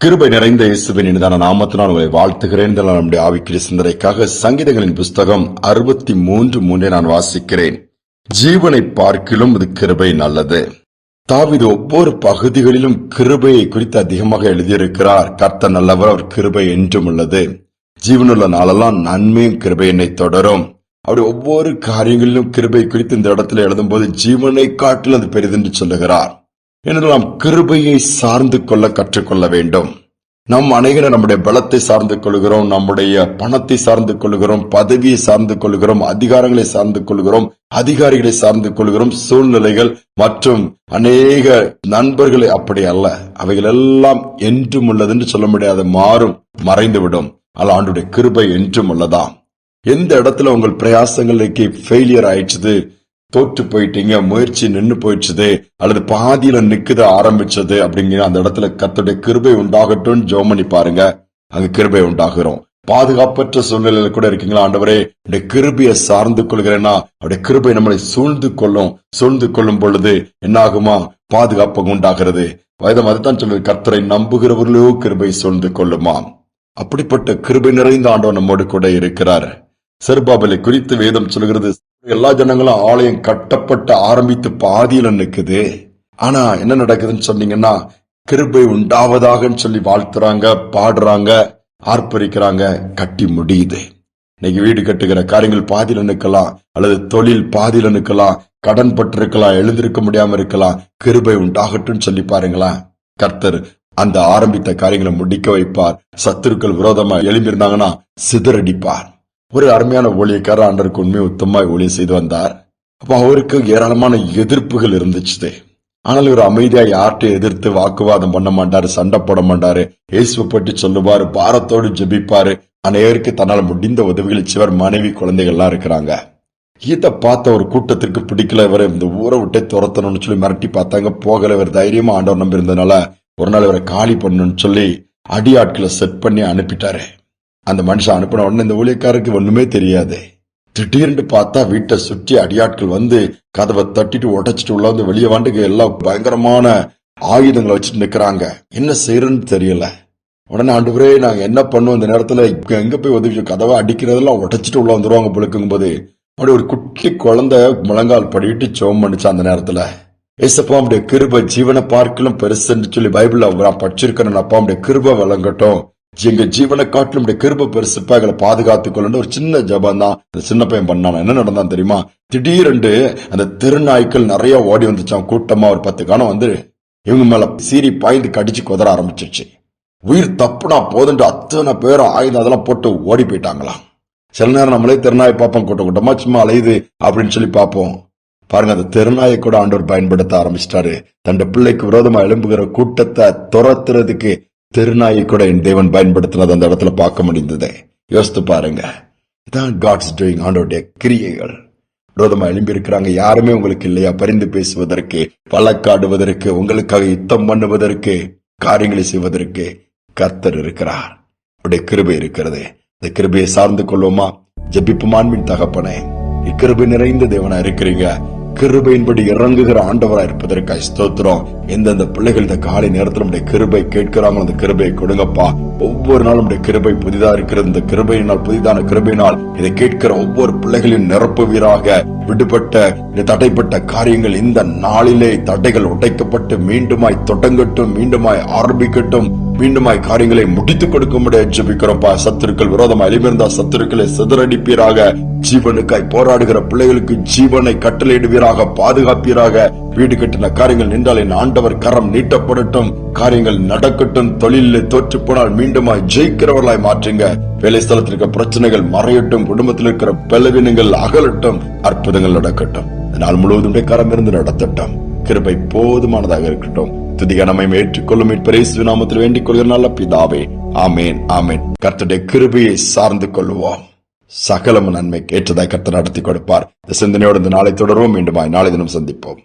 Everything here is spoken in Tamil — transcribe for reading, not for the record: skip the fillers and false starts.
கிருபை நிறைந்த இயேசுவின் இனிதான நாமத்தினால் உங்களை வாழ்த்துகிறேன். நம்முடைய ஆவிக்குரிய சிந்தனைக்காக சங்கீதங்களின் புஸ்தகம் 63:3 நான் வாசிக்கிறேன். ஜீவனை பார்க்கிலும் இது கிருபை நல்லது. தாவீது ஒவ்வொரு பகுதிகளிலும் கிருபையை குறித்து அதிகமாக எழுதியிருக்கிறார். கர்த்தர் நல்லவர், அவர் கிருபை என்றும் உள்ளது. ஜீவனுள்ள நாளெல்லாம் நன்மையும் கிருபை என்னை தொடரும். அப்படி ஒவ்வொரு காரியங்களிலும் கிருபை குறித்து இந்த இடத்துல எழுதும் போது ஜீவனை காட்டில் அது பெரிதென்று சொல்லுகிறார். ஏனென்றால் நாம் கிருபையை சார்ந்து கொள்ள கற்றுக்கொள்ள வேண்டும். நாம் அநேகரை நம்முடைய பலத்தை சார்ந்து கொள்கிறோம், நம்முடைய பணத்தை சார்ந்து கொள்கிறோம், பதவியை சார்ந்து கொள்கிறோம், அதிகாரங்களை சார்ந்து கொள்கிறோம், அதிகாரிகளை சார்ந்து கொள்கிறோம், சூழ்நிலைகள் மற்றும் அநேக நண்பர்களை. அப்படி அல்ல, அவைகள் எல்லாம் என்றும் உள்ளது என்று சொல்ல முடியாது, மாறும், மறைந்துவிடும். ஆனால் ஆண்டுடைய கிருபை என்றும் உள்ளதாம். எந்த இடத்துல உங்கள் பிரயாசங்களுக்கு ஃபெயிலியர் ஆயிடுச்சு, தோற்று போயிட்டீங்க, முயற்சி நின்று போயிடுச்சு அல்லது பாதியில நிக்குத ஆரம்பிச்சது அப்படிங்கிற அந்த இடத்துல கர்த்தருடைய கிருபை உண்டாகட்டும் ஜெபம் பண்ணி பாருங்க. அங்க கிருபை உண்டாகிறோம். பாதுகாப்பற்ற சூழ்நிலையில கூட இருக்கீங்களா, ஆண்டவரே உடைய கிருபையை சார்ந்து கொள்கிறேன்னா அவருடைய கிருபை நம்மளை சூழ்ந்து கொள்ளும் பொழுது என்னாகுமா, பாதுகாப்பு உண்டாகிறது. வேதம் அதுதான் சொல்லுது, கர்த்தரை நம்புகிறவர்களோ கிருபை சூழ்ந்து கொள்ளுமா. அப்படிப்பட்ட கிருபை நிறைந்த ஆண்டவர் நம்மோடு கூட இருக்கிறார். செருபாபேலை குறித்து வேதம் சொல்கிறது, எல்லா ஜனங்களும் ஆலயம் கட்டப்பட்ட ஆரம்பித்து பாதியில நிக்குது. ஆனா என்ன நடக்குதுன்னு சொன்னீங்கன்னா, கிருபை உண்டாவதாக சொல்லி வாழ்த்துறாங்க, பாடுறாங்க, ஆர்ப்பரிக்கிறாங்க, கட்டி முடியுது. இன்னைக்கு வீடு கட்டுகிற காரியங்கள் பாதியில நிக்கலாம், அல்லது தொழில் பாதியில நிக்கலாம், கடன் பட்டு இருக்கலாம், எழுந்திருக்க முடியாம இருக்கலாம். கிருபை உண்டாகட்டும் சொல்லி பாருங்களா, கர்த்தர் அந்த ஆரம்பித்த காரியங்களை முடிக்க வைப்பார். சத்துருக்கள் விரோதமா எழும்பியிருந்தாங்கன்னா சிதறடிப்பார். ஒரு அருமையான ஊழியக்காரர் ஆண்டவருக்கு உண்மை உத்தமாய் ஊழியம் செய்து வந்தார். அப்ப அவருக்கு ஏராளமான எதிர்ப்புகள் இருந்துச்சு. ஆனால் இவர் அமைதியா யார்கிட்ட எதிர்த்து வாக்குவாதம் பண்ண மாட்டாரு, சண்டை போட மாட்டாரு, இயேசுவை பற்றி சொல்லுவாரு, பாரத்தோடு ஜெபிப்பாரு. அநேகருக்கு தன்னால் முடிந்த உதவிகளை சிவர் மனைவி குழந்தைகள்லாம் இருக்கிறாங்க. இதை பார்த்த ஒரு கூட்டத்திற்கு பிடிக்கல, இவரை இந்த ஊரை விட்டே துரத்தணும்னு சொல்லி மிரட்டி பார்த்தாங்க, போகல. இவர் தைரியமா ஆண்டவர் நம்பி இருந்ததுனால ஒரு நாள் இவரை காலி பண்ணணும்னு சொல்லி அடியாட்களை செட் பண்ணி அனுப்பிட்டாரு. அந்த மனுஷன் அனுப்பின உடனே இந்த ஊழியக்காரருக்கு ஒண்ணுமே தெரியாது. திடீர்னு பார்த்தா வீட்டை சுற்றி அடியாட்கள் வந்து கதவை தட்டிட்டு உடைச்சிட்டு உள்ள வந்து வெளியே வாண்டுக்கு எல்லாம் பயங்கரமான ஆயுதங்களை வச்சுட்டு நிக்கிறாங்க. என்ன செய்யறன்னு தெரியல. உடனே ஆண்டவரே நாங்க என்ன பண்ணுவோம், இந்த நேரத்துல எங்க போய் உதவி, கதவை அடிக்கிறதெல்லாம் உடைச்சிட்டு உள்ள வந்துருவாங்க பொழுக்கும் போது அப்படி ஒரு குட்டி குழந்தை முழங்கால் படிட்டு சோம் பண்ணிச்சு. அந்த நேரத்துல ஏசப்பா உடைய கிருபை ஜீவனை பார்க்கலும் பெருசுன்னு சொல்லி பைபிள்ல படிச்சிருக்கிறேன். அப்பா உடைய கிருபை வழங்கட்டும், எங்க ஜீவனை காட்டிலும் கிருபை பெருசுப்பா, எங்களை பாதுகாத்துக் கொள்ளணும். ஒரு சின்ன ஜபம் தான் அந்த சின்ன பையன் பண்ணான. என்ன நடந்தான் தெரியுமா, திடீரென்று அந்த திருநாய்க்கள் நிறைய ஓடி வந்துச்சான் கூட்டமா. ஒரு 10 காணம் வந்து இவங்க மேல சீறி பாய்ந்து கடிச்சு குதற ஆரம்பிச்சிருச்சு. உயிர் தப்புனா போதுண்டு அத்தனை பேரும் ஆயுதம் அதெல்லாம் போட்டு ஓடி போயிட்டாங்களாம். சில நேரம் நம்மளே திருநாய் பார்ப்போம், கூட்டமா சும்மா அலையுது அப்படின்னு சொல்லி பார்ப்போம். பாருங்க, அந்த திருநாயை கூட ஆண்டவர் பயன்படுத்த ஆரம்பிச்சிட்டாரு. தன் பிள்ளைக்கு விரோதமா எழும்புகிற கூட்டத்தை துரத்துறதுக்கு திருநாயை கூட என் தேவன் பயன்படுத்தினது அந்த இடத்துல பார்க்க முடிந்தது. யோசித்து பாருங்க, இதான் காட்ஸ் டூயிங். ஆண்டோடைய கிரியைகள். விரோதமா எழும்பி இருக்கிறாங்க, யாருமே உங்களுக்கு இல்லையா பரிந்து பேசுவதற்கு, வழக்காடுவதற்கு, உங்களுக்காக யுத்தம் பண்ணுவதற்கு, காரியங்களை செய்வதற்கு கர்த்தர் இருக்கிறார். அவருடைய கிருபை இருக்கிறது. இந்த கிருபையை சார்ந்து கொள்வோமா? ஜெபிப்புமான்மின் தகப்பனே, இக்கிருபை நிறைந்த தேவனா இருக்கிறீங்க. கிருபையின்படி இறங்குகிற ஆண்டவரா இருப்பதற்காக ஸ்தோத்திரம். எந்தெந்த பிள்ளைகள் இந்த காலை நேரத்தில் நம்முடைய கிருபை கேட்கிறாங்களோ அந்த கிருபையை கொடுங்கப்பா. ஒவ்வொரு நாளும் நம்முடைய கிருபை புதிதா இருக்கிறது. இந்த கிருபையினால், புதிதான கிருபையினால் இதை கேட்கிற ஒவ்வொரு பிள்ளைகளின் நிரப்புவீராக. விடுபட்ட தடைப்பட்ட காரியங்கள் இந்த நாளிலே தடைகள் உடைக்கப்பட்டு மீண்டுமாய் தொடங்கட்டும், மீண்டுமாய் ஆரம்பிக்கட்டும், மீண்டுமாய் காரியங்களை முடித்துக் கொடுக்க முடியாது ஜெபிக்கிறோம்ப்பா. சத்துருக்கள் விரோதமா எழுப்பியிருந்தா சத்துருக்களை சிதறடிப்பீராக. ஜீவனுக்காய் போராடுகிற பிள்ளைகளுக்கு ஜீவனை கட்டளையிடுவீராக, பாதுகாப்பீராக. வீடு கட்டின காரியங்கள் நின்றால் என் ஆண்டவர் கரம் நீட்டப்படட்டும், காரியங்கள் நடக்கட்டும். தொழிலில் தோற்று போனால் மீண்டுமாய் ஜெயிக்கிறவர்களாய் மாற்றுங்க. வேலை ஸ்தலத்தில் இருக்கிற பிரச்சனைகள் மறையட்டும், குடும்பத்தில் இருக்கிற பலவீனங்கள் அகலட்டும், அற்புதங்கள் நடக்கட்டும். நாள் முழுவதும் கரம் இருந்து நடத்தட்டும். கிருபை போதுமானதாக இருக்கட்டும். துதிகனமை ஏற்றுக்கொள்ளும் மீட்பரேசு நாமத்தில் வேண்டிக் கொள்கிற நல்ல பிதாவே, ஆமேன், ஆமேன். கர்த்தருடைய கிருபையை சார்ந்து கொள்வோம். சகலமும் நன்மை ஏற்றதாய் கர்த்தர் நடத்தி கொடுப்பார். இந்த சிந்தனையோடு இந்த நாளை தொடர்வோம். மீண்டுமாய் நாளை தினம் சந்திப்போம்.